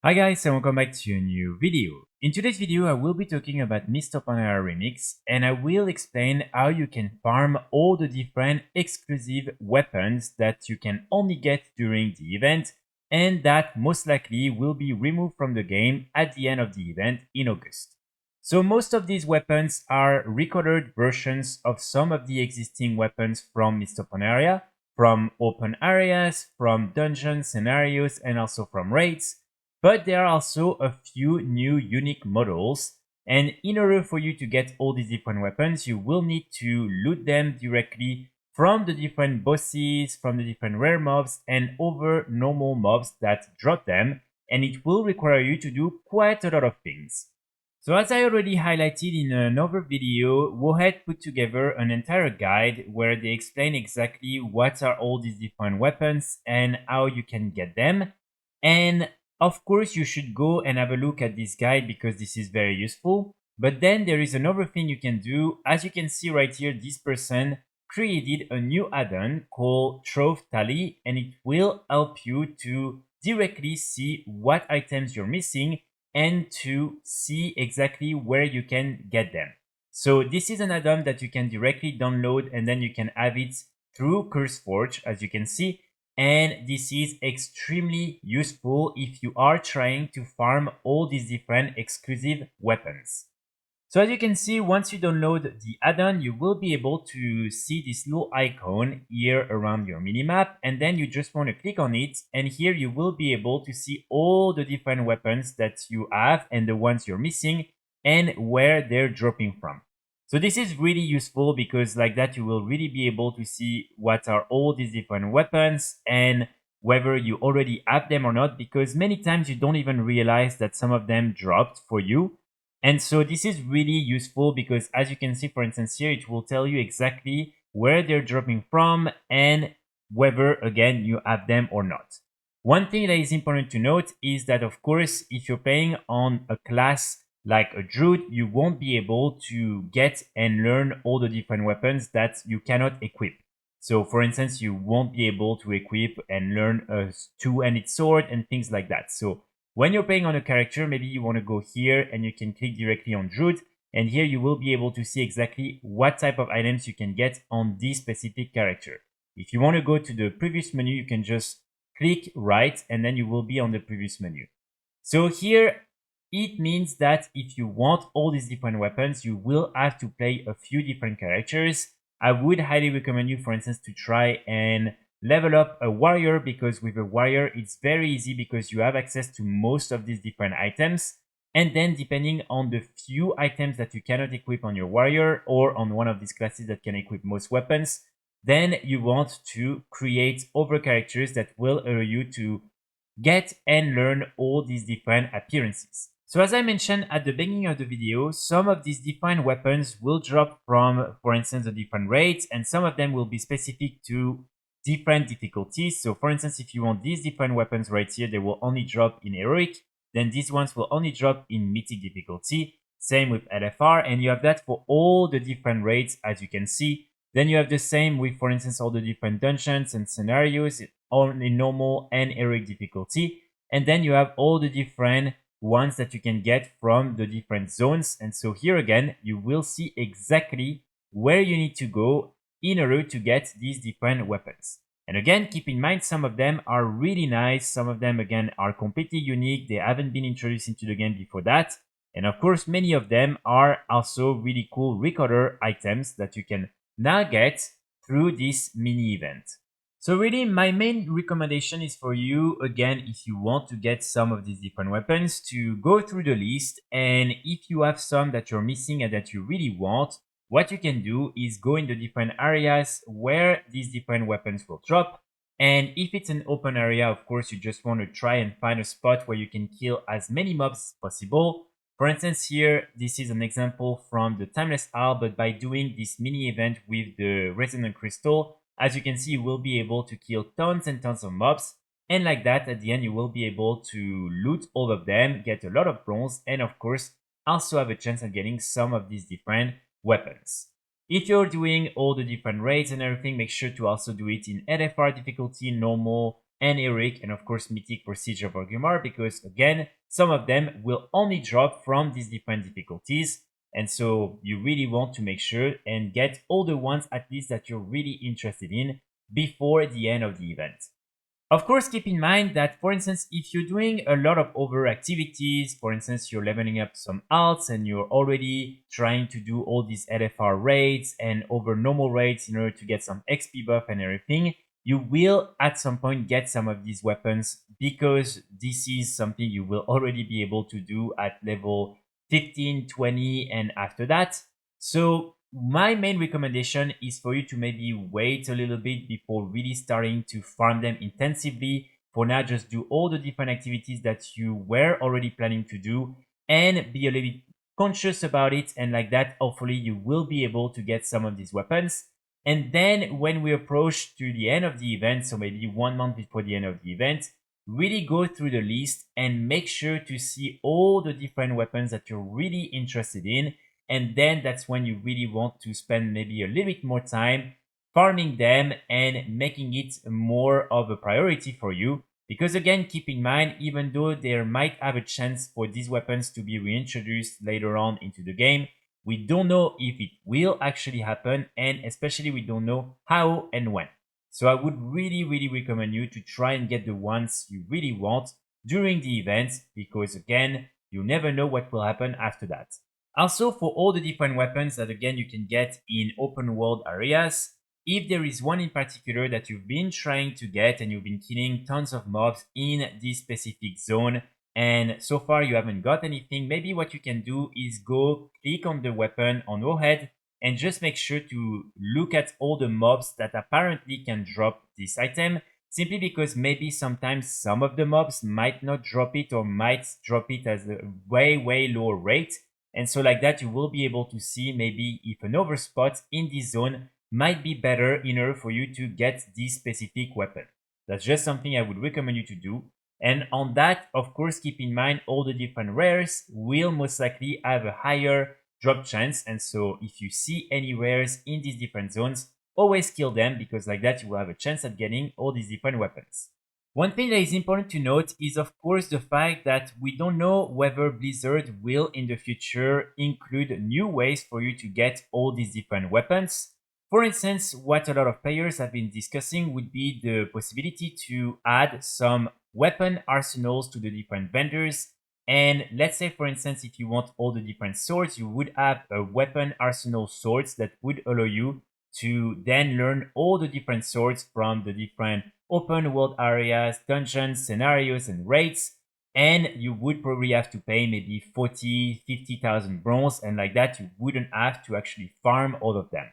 Hi guys and welcome back to a new video. In today's video I will be talking about Mist Open Area Remix and I will explain how you can farm all the different exclusive weapons that you can only get during the event and that most likely will be removed from the game at the end of the event in August. So most of these weapons are recolored versions of some of the existing weapons from Mist Open Area, from open areas, from dungeon scenarios and also from raids. But there are also a few new unique models, and in order for you to get all these different weapons, you will need to loot them directly from the different bosses, from the different rare mobs, and over normal mobs that drop them, and it will require you to do quite a lot of things. So as I already highlighted in another video, Wowhead put together an entire guide where they explain exactly what are all these different weapons and how you can get them. And of course, you should go and have a look at this guide because this is very useful. But then there is another thing you can do. As you can see right here, this person created a new add-on called Trove Tally, and it will help you to directly see what items you're missing and to see exactly where you can get them. So this is an add-on that you can directly download and then you can have it through CurseForge, as you can see. And this is extremely useful if you are trying to farm all these different exclusive weapons. So as you can see, once you download the add-on, you will be able to see this little icon here around your minimap, and then you just want to click on it, and here you will be able to see all the different weapons that you have and the ones you're missing and where they're dropping from. So this is really useful because like that you will really be able to see what are all these different weapons and whether you already have them or not, because many times you don't even realize that some of them dropped for you. And so this is really useful because as you can see, for instance, here, it will tell you exactly where they're dropping from and whether, again, you have them or not. One thing that is important to note is that, of course, if you're playing on a class like a Druid, you won't be able to get and learn all the different weapons that you cannot equip. So, for instance, you won't be able to equip and learn a two-handed sword and things like that. So, when you're playing on a character, maybe you want to go here and you can click directly on Druid. And here you will be able to see exactly what type of items you can get on this specific character. If you want to go to the previous menu, you can just click right and then you will be on the previous menu. So here it means that if you want all these different weapons, you will have to play a few different characters. I would highly recommend you, for instance, to try and level up a warrior, because with a warrior it's very easy because you have access to most of these different items. And then depending on the few items that you cannot equip on your warrior or on one of these classes that can equip most weapons, then you want to create other characters that will allow you to get and learn all these different appearances. So as I mentioned at the beginning of the video, some of these different weapons will drop from, for instance, the different raids, and some of them will be specific to different difficulties. So for instance, if you want these different weapons right here, they will only drop in heroic, then these ones will only drop in mythic difficulty. Same with LFR, and you have that for all the different raids, as you can see. Then you have the same with, for instance, all the different dungeons and scenarios on in normal and heroic difficulty. And then you have all the different ones that you can get from the different zones. And so here again, you will see exactly where you need to go in order to get these different weapons. And again, keep in mind, some of them are really nice. Some of them, again, are completely unique. They haven't been introduced into the game before that. And of course, many of them are also really cool recolor items that you can now get through this mini event. So really, my main recommendation is for you, again, if you want to get some of these different weapons, to go through the list, and if you have some that you're missing and that you really want, what you can do is go in the different areas where these different weapons will drop. And if it's an open area, of course, you just want to try and find a spot where you can kill as many mobs as possible. For instance, here, this is an example from the Timeless Isle, but by doing this mini event with the Resonant Crystal, as you can see, you will be able to kill tons and tons of mobs. And like that, at the end, you will be able to loot all of them, get a lot of bronze, and of course, also have a chance at getting some of these different weapons. If you're doing all the different raids and everything, make sure to also do it in LFR difficulty, normal, and Eric, and of course Mythic for Siege of Orgrimmar, because again, some of them will only drop from these different difficulties. And so you really want to make sure and get all the ones at least that you're really interested in before the end of the event. Of course, keep in mind that, for instance, if you're doing a lot of over activities, for instance, you're leveling up some alts and you're already trying to do all these LFR raids and over normal raids in order to get some XP buff and everything, you will at some point get some of these weapons because this is something you will already be able to do at level 15, 20, and after that. So my main recommendation is for you to maybe wait a little bit before really starting to farm them intensively. For now, just do all the different activities that you were already planning to do and be a little bit conscious about it. And like that, hopefully you will be able to get some of these weapons. And then when we approach to the end of the event, so maybe 1 month before the end of the event, really go through the list and make sure to see all the different weapons that you're really interested in. And then that's when you really want to spend maybe a little bit more time farming them and making it more of a priority for you. Because again, keep in mind, even though there might have a chance for these weapons to be reintroduced later on into the game, we don't know if it will actually happen, and especially we don't know how and when. So I would really recommend you to try and get the ones you really want during the event, because again, you never know what will happen after that. Also, for all the different weapons that again you can get in open world areas, if there is one in particular that you've been trying to get and you've been killing tons of mobs in this specific zone and so far you haven't got anything, maybe what you can do is go click on the weapon on Wowhead and just make sure to look at all the mobs that apparently can drop this item, simply because maybe sometimes some of the mobs might not drop it or might drop it as a way lower rate. And so like that, you will be able to see maybe if another spot in this zone might be better in order for you to get this specific weapon. That's just something I would recommend you to do. And on that, of course, keep in mind all the different rares will most likely have a higher drop chance. And so if you see any rares in these different zones, always kill them, because like that you will have a chance at getting all these different weapons. One thing that is important to note is of course the fact that we don't know whether Blizzard will in the future include new ways for you to get all these different weapons. For instance, what a lot of players have been discussing would be the possibility to add some weapon arsenals to the different vendors. And let's say, for instance, if you want all the different swords, you would have a weapon arsenal swords that would allow you to then learn all the different swords from the different open world areas, dungeons, scenarios, and raids. And you would probably have to pay maybe 40, 50,000 bronze, and like that, you wouldn't have to actually farm all of them.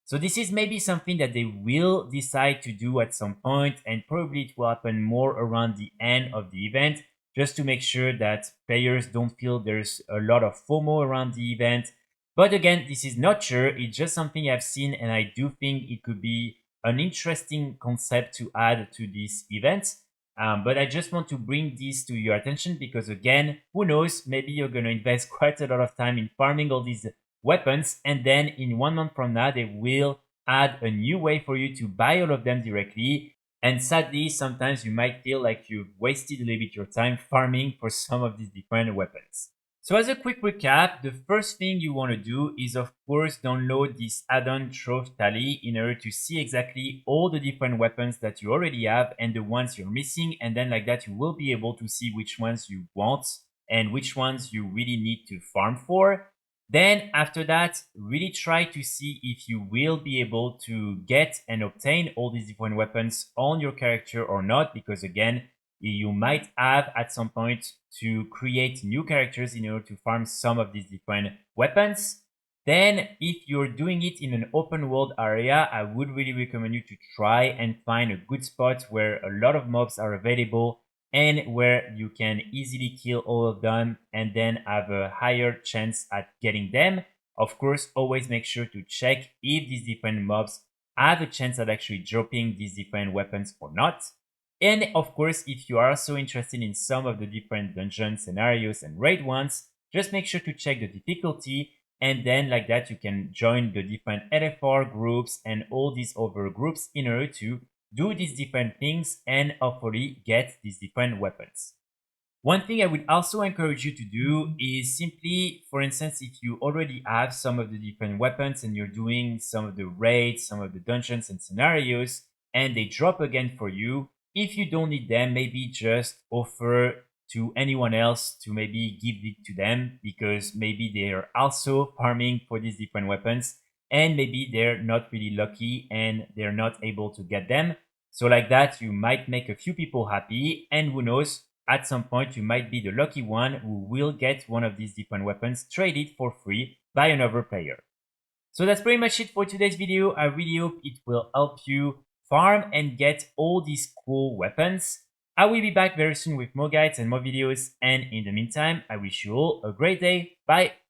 So this is maybe something that they will decide to do at some point, and probably it will happen more around the end of the event, just to make sure that players don't feel there's a lot of FOMO around the event. But again, this is not sure, it's just something I've seen, and I do think it could be an interesting concept to add to this event. But I just want to bring this to your attention because again, who knows, maybe you're going to invest quite a lot of time in farming all these weapons, and then in 1 month from now, they will add a new way for you to buy all of them directly. And sadly, sometimes you might feel like you've wasted a little bit your time farming for some of these different weapons. So as a quick recap, the first thing you want to do is of course download this Addon Trove tally in order to see exactly all the different weapons that you already have and the ones you're missing, and then like that you will be able to see which ones you want and which ones you really need to farm for. Then after that, really try to see if you will be able to get and obtain all these different weapons on your character or not, because again, you might have at some point to create new characters in order to farm some of these different weapons. Then if you're doing it in an open world area, I would really recommend you to try and find a good spot where a lot of mobs are available and where you can easily kill all of them and then have a higher chance at getting them. Of course, always make sure to check if these different mobs have a chance at actually dropping these different weapons or not. And of course, if you are also interested in some of the different dungeon scenarios and raid ones, just make sure to check the difficulty, and then like that you can join the different LFR groups and all these other groups in order to do these different things and hopefully get these different weapons. One thing I would also encourage you to do is simply, for instance, if you already have some of the different weapons and you're doing some of the raids, some of the dungeons and scenarios, and they drop again for you, if you don't need them, maybe just offer to anyone else to maybe give it to them because maybe they're also farming for these different weapons and maybe they're not really lucky and they're not able to get them. So like that, you might make a few people happy, and who knows, at some point you might be the lucky one who will get one of these different weapons traded for free by another player. So that's pretty much it for today's video. I really hope it will help you farm and get all these cool weapons. I will be back very soon with more guides and more videos, and in the meantime, I wish you all a great day. Bye!